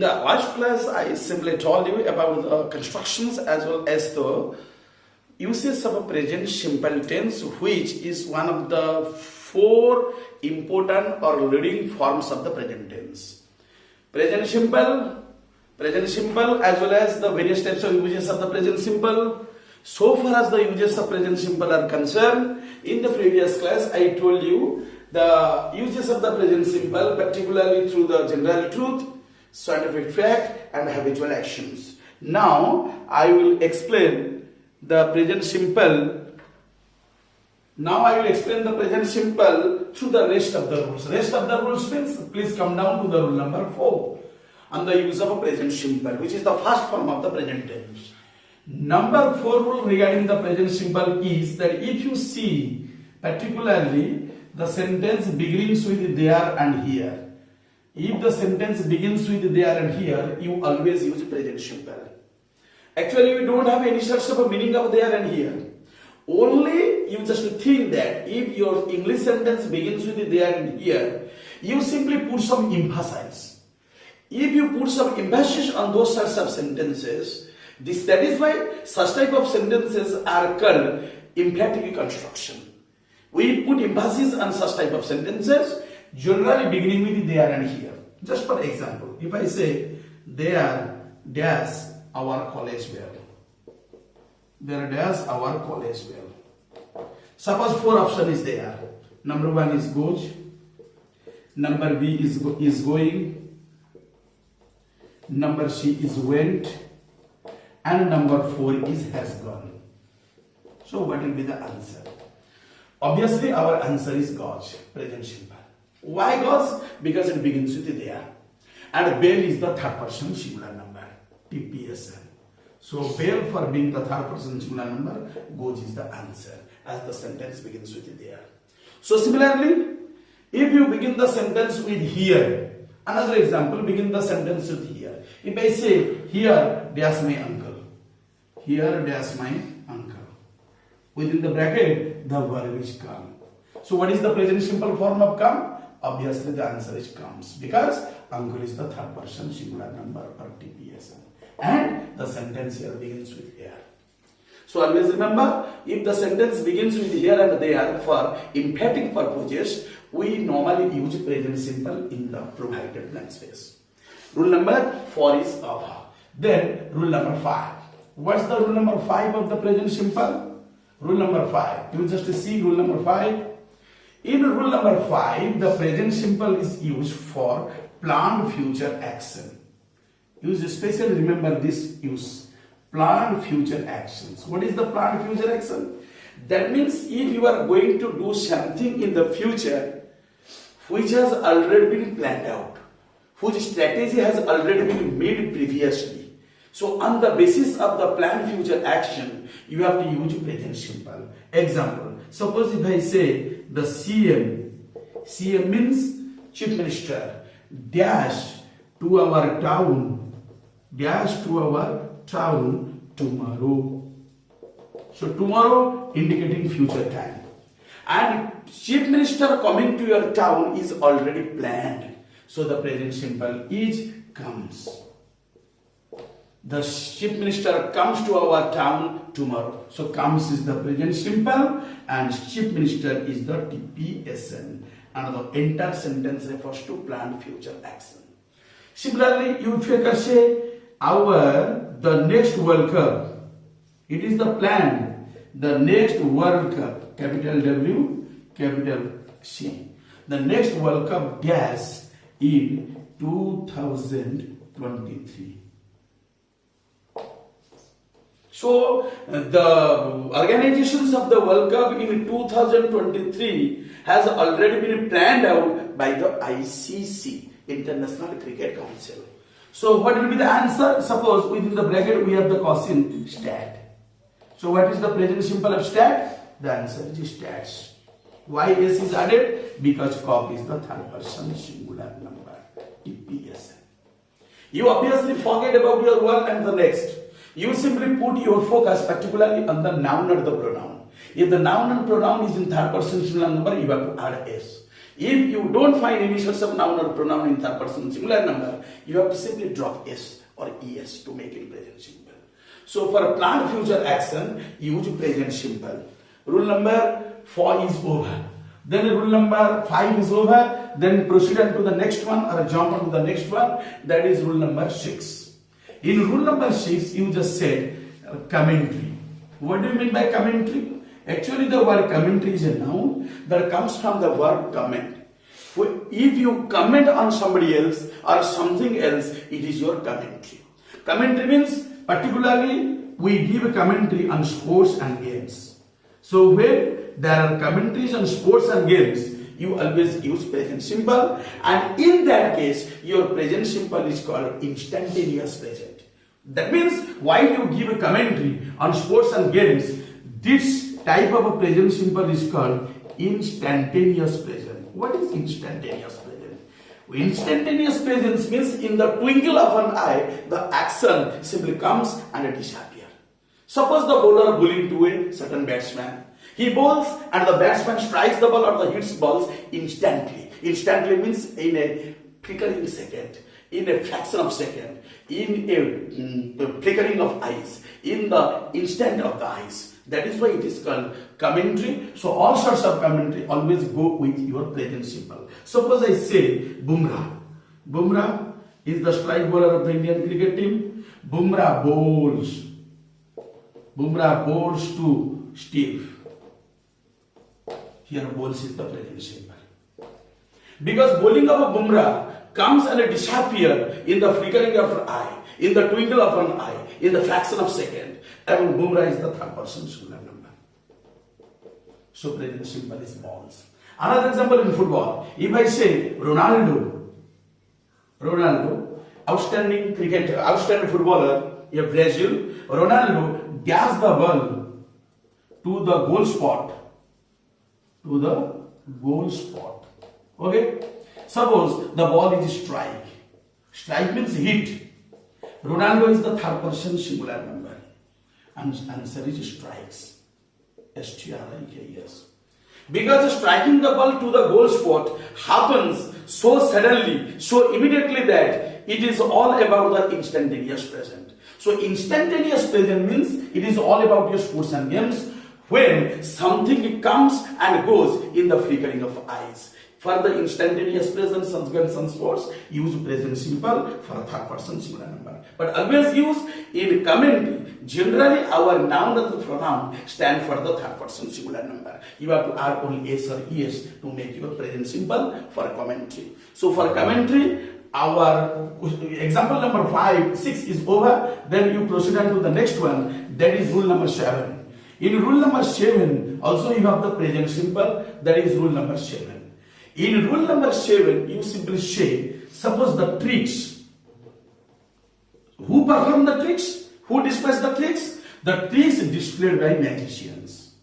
the last class, I simply told you about the constructions as well as the uses of a present simple tense, which is one of the four important or leading forms of the present tense. Present simple as well as the various types of uses of the present simple. So far as the uses of present simple are concerned, in the previous class I told you the uses of the present simple, particularly through the general truth, scientific fact and habitual actions. Now I will explain the present simple. Through the rest of the rules. Rest of the rules means, please come down to the rule number 4 on the use of a present simple, which is the first form of the present tense. Number 4 rule regarding the present simple is that if you see particularly the sentence begins with there and here. If the sentence begins with there and here, you always use present simple. Actually, we don't have any such of a meaning of there and here. Only you just think that if your English sentence begins with there and here, you simply put some emphasis. If you put some emphasis on those sorts of sentences, that is why such type of sentences are called emphatic construction. We put emphasis on such type of sentences, generally beginning with there and here. Just for example, if I say, there dash our college bell. There dash our college bell. Suppose 4 options is there. Number 1 is goes. Number B is going. Number C is went. And number 4 is has gone. So what will be the answer? Obviously our answer is goes, present simple. Why goes? Because it begins with there. And bell is the third person singular number, TPSN. So bell, for being the third person singular number, goes is the answer as the sentence begins with there. So similarly, if you begin the sentence with here, another example, begin the sentence with here. If I say, here dash my uncle. Here dash my uncle. Within the bracket, the verb is come. So what is the present simple form of come? Obviously the answer is comes, because uncle is the third person singular number or TPSN. And the sentence here begins with here. So always remember, if the sentence begins with here and there for emphatic purposes, we normally use present simple in the provided blank space. Rule number 4 is over. Then rule number 5. What's the rule number 5 of the present simple? Rule number 5. You just see rule number 5. In rule number 5, the present simple is used for planned future action. Use especially remember this use. Planned future actions. What is the planned future action? That means if you are going to do something in the future which has already been planned out, whose strategy has already been made previously. So on the basis of the planned future action, you have to use present simple. Example, suppose if I say the CM means Chief Minister, dash to our town tomorrow. So tomorrow indicating future time. And Chief Minister coming to your town is already planned. So the present simple is comes. The Chief Minister comes to our town tomorrow. So comes is the present simple and Chief Minister is the TPSN. And the entire sentence refers to planned future action. Similarly, if you can say the next World Cup, it is the plan, the next World Cup, capital W, capital C. The next World Cup dash in 2023. So the organizations of the World Cup in 2023 has already been planned out by the ICC, International Cricket Council. So what will be the answer? Suppose within the bracket we have the question stat. So what is the present simple of stat? The answer is stats. Why S is added? Because cop is the third person singular number, TPSN. You obviously forget about your one and the next. You simply put your focus particularly on the noun or the pronoun. If the noun and pronoun is in third person singular number, you have to add S. If you don't find any source of noun or pronoun in third person singular number, you have to simply drop s or es to make it present simple. So for planned future action, use present simple. Rule number 4 is over. Then rule number 5 is over. Then proceed on to the next one or jump on to the next one. That is rule number 6. In rule number 6, you just said commentary. What do you mean by commentary? Actually, the word commentary is a noun that comes from the word comment. If you comment on somebody else or something else, it is your commentary. Commentary means particularly we give a commentary on sports and games. So when there are commentaries on sports and games, you always use present simple, and in that case your present simple is called instantaneous present. That means while you give a commentary on sports and games, this type of a present simple is called instantaneous present. What is instantaneous present? Instantaneous present means in the twinkle of an eye, the action simply comes and disappears. Suppose the bowler bowling to a certain batsman. He bowls and the batsman strikes the ball or the hits balls instantly. Instantly means in a flickering second, in a fraction of second, in a flickering of eyes, in the instant of the eyes. That is why it is called commentary. So all sorts of commentary always go with your present simple. Suppose I say Bumrah. Bumrah is the strike bowler of the Indian cricket team. Bumrah bowls. Bumrah bowls to Steve. Here bowls is the present simple. Because bowling of a Bumrah comes and disappears in the flickering of an eye, in the twinkle of an eye, in the fraction of second. And Bumrah is the third person singular number. So present simple is balls. Another example in football. If I say Ronaldo, outstanding cricketer, outstanding footballer of Brazil, Ronaldo dashed the ball to the goal spot. To the goal spot. Okay? Suppose the ball is strike. Strike means hit. Ronaldo is the third person singular number. And answer is strikes. S-T-R-I-K-S. Because striking the ball to the goal spot happens so suddenly, so immediately that it is all about the instantaneous present. So instantaneous present means it is all about your sports and games when something comes and goes in the flickering of eyes. For the instantaneous present, some games, some sports, use present simple for third person singular number. But always use in commentary. Generally, our noun and the pronoun stand for the third person singular number. You have to add only s or es to make your present simple for commentary. So for commentary, our example number 6 is over. Then you proceed on to the next one. That is rule number 7. In rule number 7, also you have the present simple. That is rule number 7. In rule number 7, you simply say, suppose the tricks. Who perform the tricks? Who displays the tricks? The tricks displayed by magicians.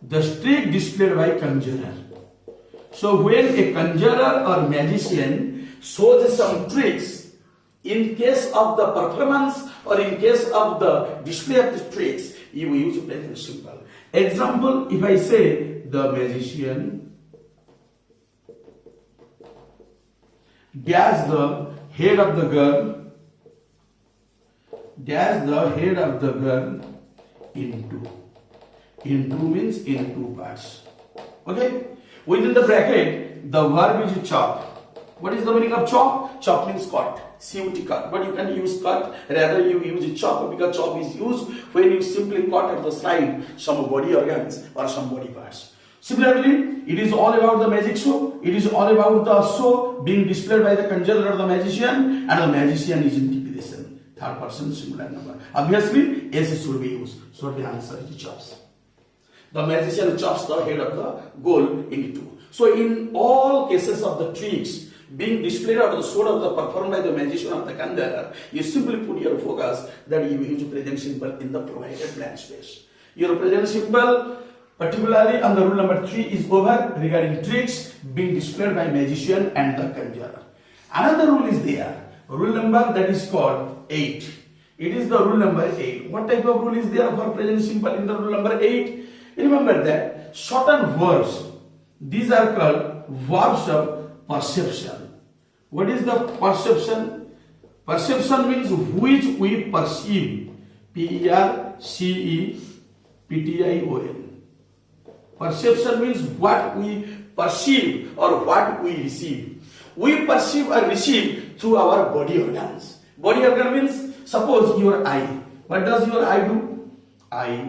The trick displayed by conjurer. So when a conjurer or magician shows some tricks, in case of the performance or in case of the display of the tricks, you use present simple. Example, if I say the magician dash the head of the girl, dash the head of the girl in two. In two means in two parts. Okay? Within the bracket, the verb is chop. What is the meaning of chop? Chop means cut. C-U-T cut. But you can use cut, rather you use chop, because chop is used when you simply cut at the side some body organs or some body parts. Similarly, it is all about the magic show. It is all about the show being displayed by the conjurer or the magician, and the magician is in repetition. Third person singular number. Obviously, S should be used. So the answer is chops. The magician chops the head of the goal into two. So in all cases of the tricks being displayed or the sword of the performed by the magician or the conjurer, you simply put your focus that you use present simple in the provided blank space. Your present simple, particularly on the rule number 3, is over regarding tricks being displayed by magician and the conjurer. Another rule is there. Rule number that is called 8. It is the rule number 8. What type of rule is there for present simple in the rule number 8? Remember that certain verbs These are called verbs of perception. What is the perception? Perception means which we perceive. Perception. Perception means what we perceive or what we receive. We perceive or receive through our body organs. Body organ means, suppose your eye. What does your eye do? Eye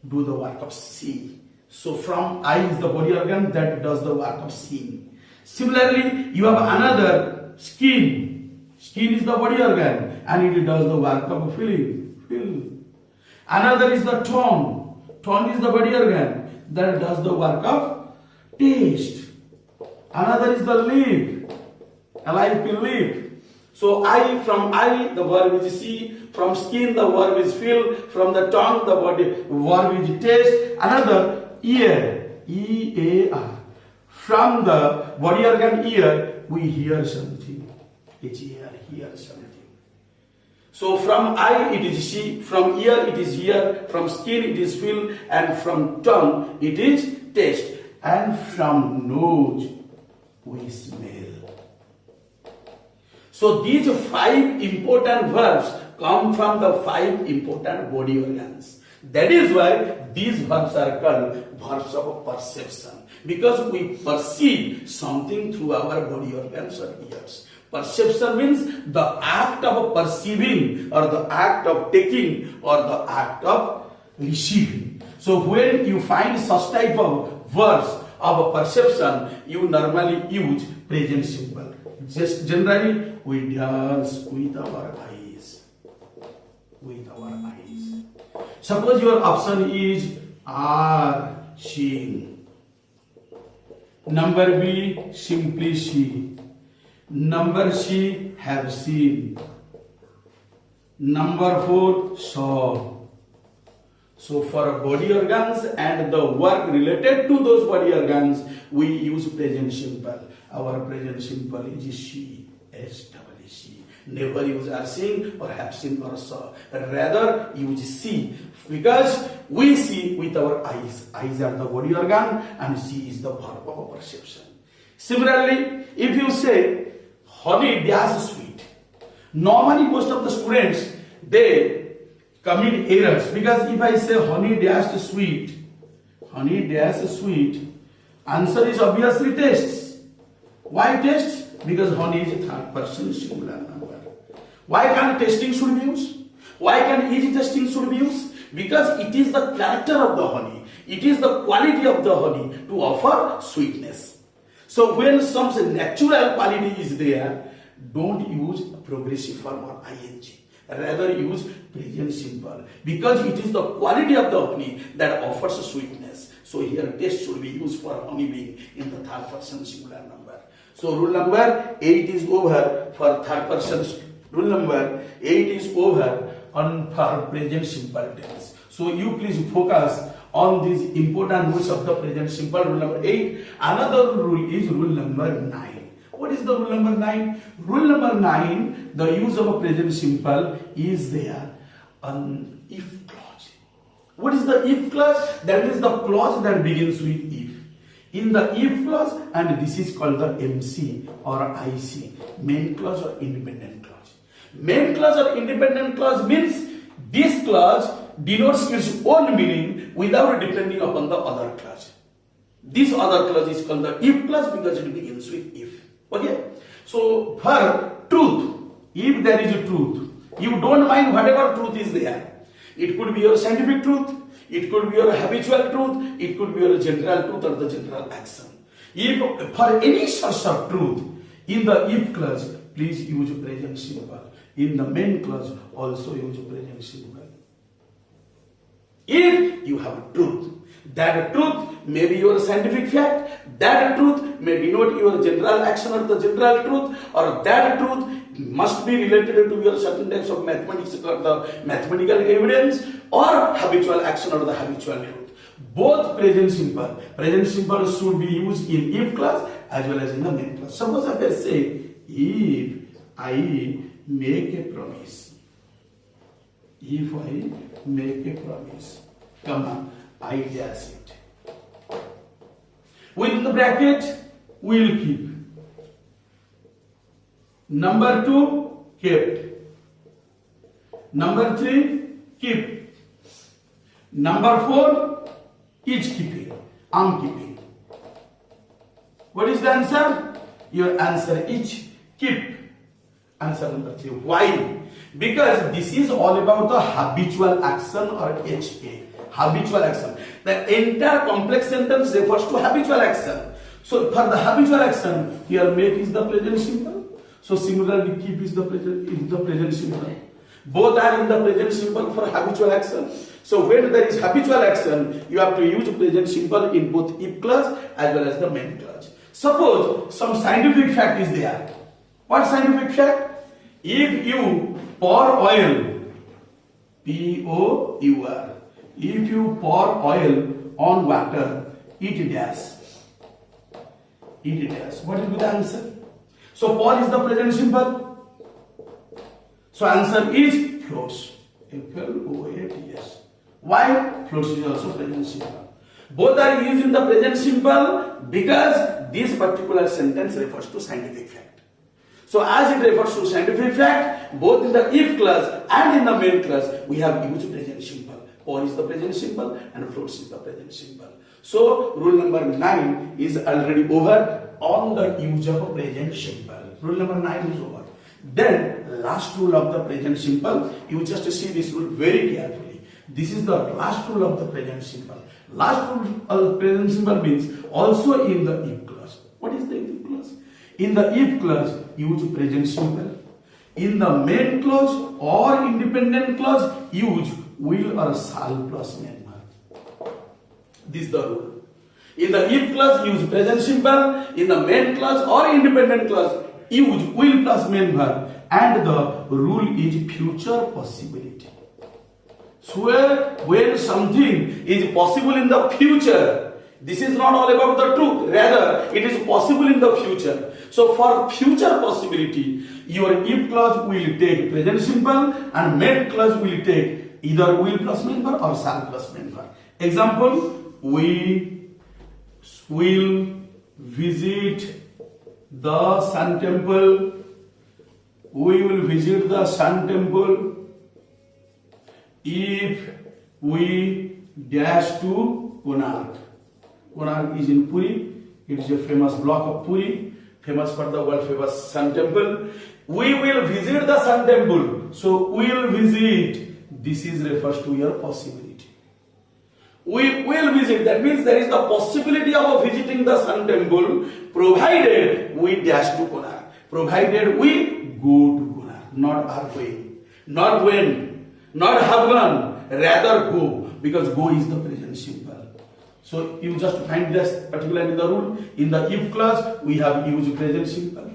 do the work of see. So from eye is the body organ that does the work of seeing. Similarly, you have another skin. Skin is the body organ and it does the work of feeling. Another is the tongue. Tongue is the body organ that does the work of taste. Another is the lip. Lip. So from eye the verb is see. From skin the verb is feel. From the tongue the verb is taste. Another ear. E-A-R. From the body organ ear we hear something. It's ear, hear something. So from eye it is see, from ear it is hear, from skin it is feel, and from tongue it is taste, and from nose we smell. So these 5 important verbs come from the 5 important body organs. That is why these verbs are called verbs of perception, because we perceive something through our body organs or ears. Perception means the act of perceiving or the act of taking or the act of receiving. So when you find such type of verbs of perception, you normally use present simple. Just generally we dance with our eyes. With our eyes. Suppose your option is are seeing. Number B, simply see. Number C, have seen. Number 4, saw. So for body organs and the work related to those body organs, we use present simple. Our present simple is she, S-E-E. Never use are seen or have seen or saw. Rather use see, because we see with our eyes. Eyes are the body organ and see is the verb of perception. Similarly, if you say honey dash sweet, normally most of the students they commit errors, because if I say honey dash sweet, answer is obviously tastes. Why taste? Because honey is a third person singular number. Why can tasting should be used? Why can easy tasting should be used? Because it is the character of the honey. It is the quality of the honey to offer sweetness. So when some natural quality is there, don't use progressive form or ing. Rather use present simple, because it is the quality of the honey that offers sweetness. So here taste should be used for honey being in the third person singular number. So rule number 8 is over for third person. Rule number 8 is over on for present simple tense. So you please focus on these important rules of the present simple. Rule number 8. Another rule is rule number 9. What is the rule number 9? Rule number 9, the use of a present simple is there on if clause. What is the if clause? That is the clause that begins with if. In the if clause, and this is called the MC or IC, main clause or independent clause. Main clause or independent clause means this clause denotes its own meaning without depending upon the other clause. This other clause is called the if clause because it begins with if. Okay? So for truth, if there is a truth, you don't mind whatever truth is there. It could be your scientific truth, it could be your habitual truth, it could be your general truth or the general action. If for any source of truth, in the if clause, please use present simple. In the main clause, also use present simple. If you have a truth, that truth may be your scientific fact, that truth may denote your general action or the general truth, or that truth must be related to your certain types of mathematics or the mathematical evidence, or habitual action or the habitual truth. Both present simple should be used in if clause as well as in the main clause. Suppose if I say, if I make a promise. If I make a promise, comma, I dash it. Within the bracket, will keep. Number 2, kept. Number 3, keep. Number 4, is keeping. I'm keeping. What is the answer? Your answer is keep. Answer number 3. Why? Because this is all about the habitual action or HA. Habitual action. The entire complex sentence refers to habitual action. So for the habitual action, here make is the present simple. So similarly, keep is the present simple. Both are in the present simple for habitual action. So when there is habitual action, you have to use present simple in both if clause as well as the main clause. Suppose some scientific fact is there. What scientific fact? If you pour oil, P-O-U-R, if you pour oil on water, it dash. It dash. What will be the answer? So pour is the present simple. So answer is floats. F-L-O-A-T-S. Why? Floats is also present simple. Both are used in the present simple because this particular sentence refers to scientific fact. So as it refers to scientific fact, both in the if clause and in the main clause, we have used present simple. Pour is the present simple and floats is the present simple. So rule number 9 is already over on the use of present simple. Rule number 9 is over. Then last rule of the present simple, you just see this rule very carefully. This is the last rule of the present simple. Last rule of the present simple means also in the if clause. What is the if clause? In the if clause, use present simple. In the main clause or independent clause, use will or shall plus main verb. This is the rule. In the if clause, use present simple. In the main clause or independent clause, use will plus main verb. And the rule is future possibility. So when something is possible in the future, this is not all about the truth. Rather, it is possible in the future. So for future possibility, your if clause will take present simple and main clause will take either will plus main verb or shall plus main verb. Example, we will visit the Sun Temple. We will visit the Sun Temple if we dash to Konark. Konark is in Puri. It is a famous block of Puri, famous for the world famous Sun Temple. We will visit the Sun Temple. So we will visit. This is refers to your possibility. We will visit. That means there is the possibility of visiting the Sun Temple, provided we dash to Konark. Provided we go to Konark. Not are going. Not when. Not have gone. Rather go. Because go is the present simple. So you just find this particularly in the rule. In the if clause, we have used present simple.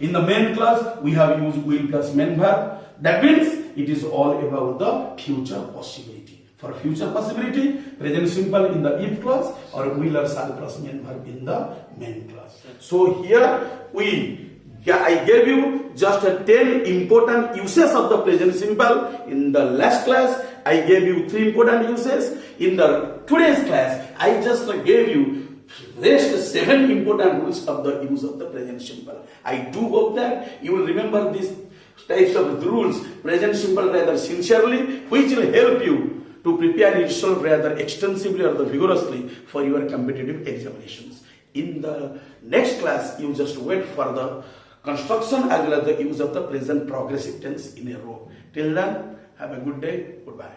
In the main clause, we have used will plus main verb. That means it is all about the future possibility. For future possibility, present simple in the if clause or will or shall plus main verb in the main clause. So here I gave you just 10 important uses of the present simple. In the last class, I gave you 3 important uses. In the today's class, I just gave you rest 7 important rules of the use of the present simple. I do hope that you will remember these types of rules, present simple rather sincerely, which will help you to prepare yourself rather extensively or vigorously for your competitive examinations. In the next class, you just wait for the construction as well as the use of the present progressive tense in a row. Till then, have a good day. Goodbye.